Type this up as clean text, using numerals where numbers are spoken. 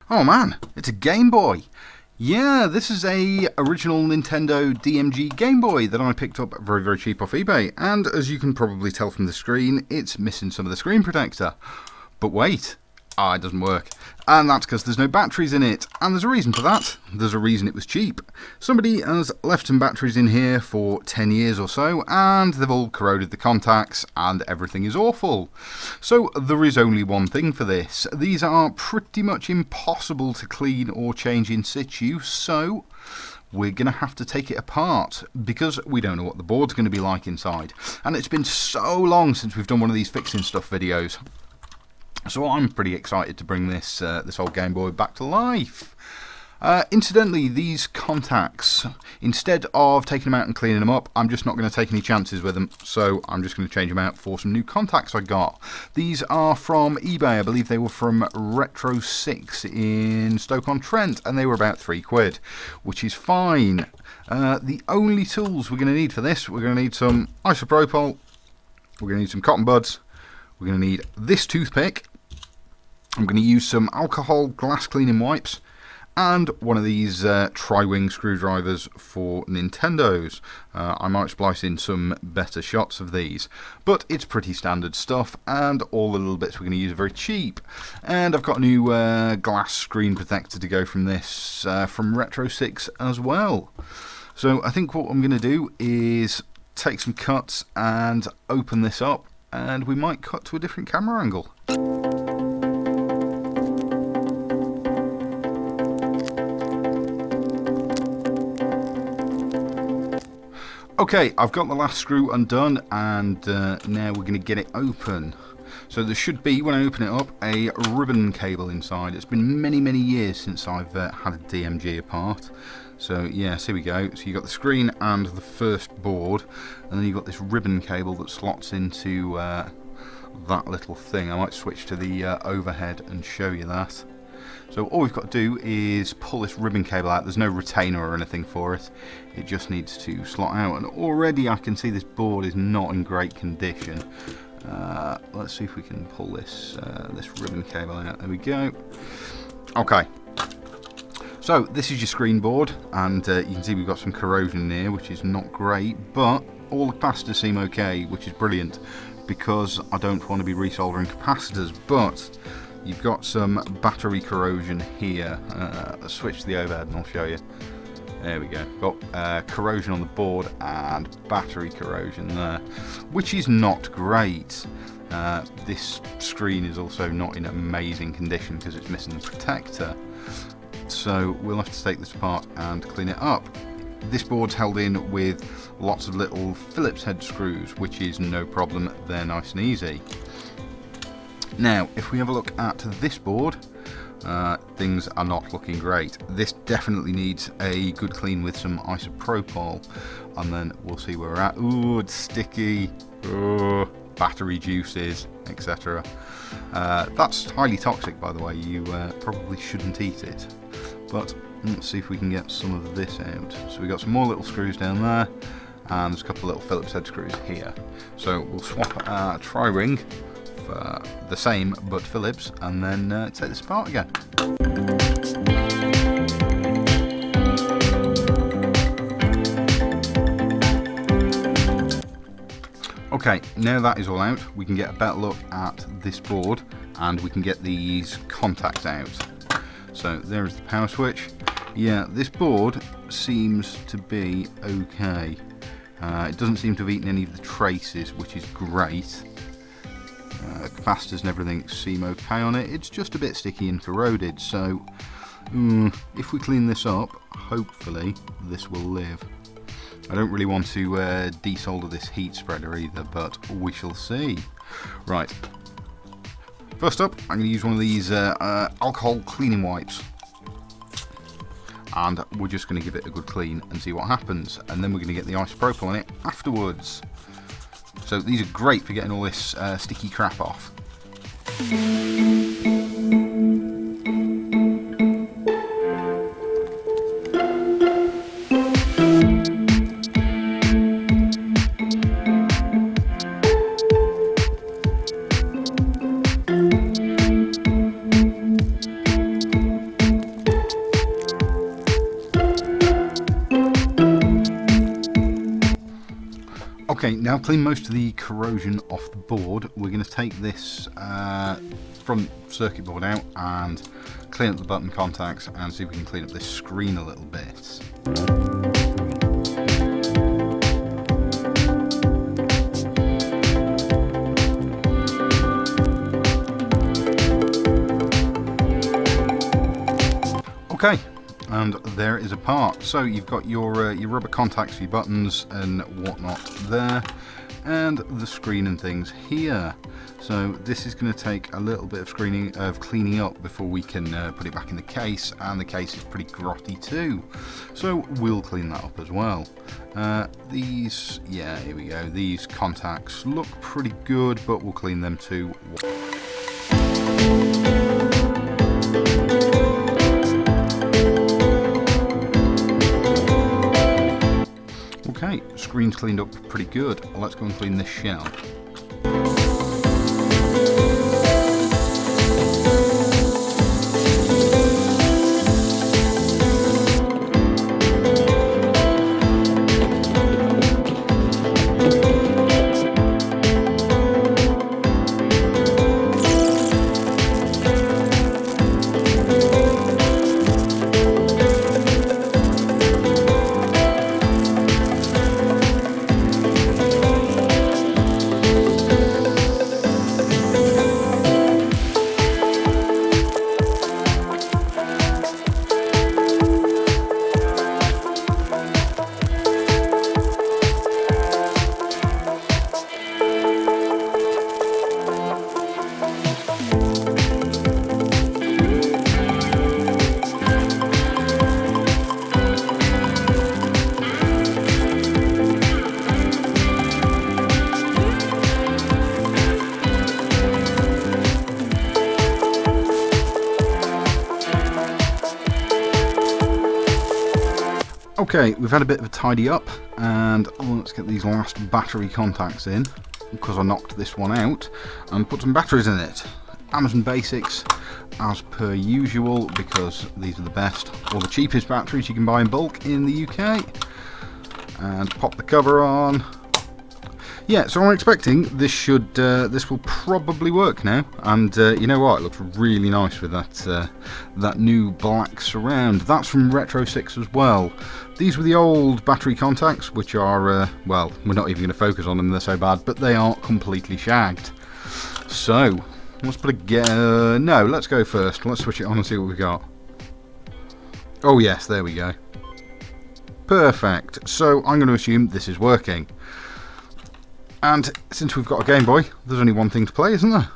Oh man, it's a Game Boy. Yeah, this is a original Nintendo DMG Game Boy that I picked up very, very cheap off eBay. And as you can probably tell from the screen, it's missing some of the screen protector. But wait, it doesn't work. And that's because there's no batteries in it. And there's a reason for that. There's a reason it was cheap. Somebody has left some batteries in here for 10 years or so, and they've all corroded the contacts, and everything is awful. So there is only one thing for this. These are pretty much impossible to clean or change in situ, so we're going to have to take it apart because we don't know what the board's going to be like inside. And it's been so long since we've done one of these fixing stuff videos. So I'm pretty excited to bring this old Game Boy back to life. Incidentally, these contacts, instead of taking them out and cleaning them up, I'm just not going to take any chances with them. So I'm just going to change them out for some new contacts I got. These are from eBay. I believe they were from Retro 6 in Stoke-on-Trent, and they were about £3, which is fine. The only tools we're going to need for this, we're going to need some isopropyl, we're going to need some cotton buds, we're going to need this toothpick. I'm going to use some alcohol glass cleaning wipes and one of these tri-wing screwdrivers for Nintendos. I might splice in some better shots of these, but it's pretty standard stuff, and all the little bits we're going to use are very cheap. And I've got a new glass screen protector to go from this, from Retro 6 as well. So I think what I'm going to do is take some cuts and open this up, and we might cut to a different camera angle. Okay, I've got the last screw undone, and now we're going to get it open. So there should be, when I open it up, a ribbon cable inside. It's been many, many years since I've had a DMG apart. So yes, here we go. So you've got the screen and the first board, and then you've got this ribbon cable that slots into that little thing. I might switch to the overhead and show you that. So all we've got to do is pull this ribbon cable out. There's no retainer or anything for it. It just needs to slot out, and already I can see this board is not in great condition. Let's see if we can pull this this ribbon cable out. There we go. Okay. So this is your screen board, and you can see we've got some corrosion in here, which is not great, but all the capacitors seem okay, which is brilliant, because I don't want to be resoldering capacitors. But you've got some battery corrosion here. Let's switch to the overhead and I'll show you. There we go. Got corrosion on the board and battery corrosion there, which is not great. This screen is also not in amazing condition because it's missing the protector. So we'll have to take this apart and clean it up. This board's held in with lots of little Phillips head screws, which is no problem. They're nice and easy. Now, if we have a look at this board, things are not looking great. This definitely needs a good clean with some isopropyl, and then we'll see where we're at. Ooh, it's sticky. Ooh, battery juices, etc. That's highly toxic, by the way. You probably shouldn't eat it. But let's see if we can get some of this out. So we've got some more little screws down there, and there's a couple of little Phillips head screws here. So we'll swap our tri-ring for the same but Phillips, and then take this apart again. Okay, now that is all out, we can get a better look at this board, and we can get these contacts out. So there's the power switch. Yeah, this board seems to be okay. It doesn't seem to have eaten any of the traces, which is great. Capacitors and everything seem okay on it. It's just a bit sticky and corroded, so if we clean this up, hopefully this will live. I don't really want to desolder this heat spreader either, but we shall see. Right, first up, I'm going to use one of these alcohol cleaning wipes, and we're just going to give it a good clean and see what happens, and then we're going to get the isopropyl on it afterwards. So these are great for getting all this sticky crap off. Okay, now clean most of the corrosion off the board. We're going to take this front circuit board out and clean up the button contacts and see if we can clean up this screen a little bit. Okay, and there is a part. So you've got your rubber contacts for your buttons and whatnot there, and the screen and things here. So this is going to take a little bit of cleaning up before we can put it back in the case, and the case is pretty grotty too. So we'll clean that up as well. These, yeah, here we go. These contacts look pretty good, but we'll clean them too. Okay, screen's cleaned up pretty good. Let's go and clean this shell. Okay, we've had a bit of a tidy up, and let's get these last battery contacts in, because I knocked this one out, and put some batteries in it. Amazon Basics, as per usual, because these are the best or the cheapest batteries you can buy in bulk in the UK. And pop the cover on. Yeah, so I'm expecting this will probably work now, and you know what, it looks really nice with that new black surround. That's from Retro 6 as well. These were the old battery contacts, which are, well, we're not even going to focus on them, they're so bad, but they aren't completely shagged. So, let's put a no, let's go first. Let's switch it on and see what we got. Oh yes, there we go. Perfect. So, I'm going to assume this is working. And since we've got a Game Boy, there's only one thing to play, isn't there?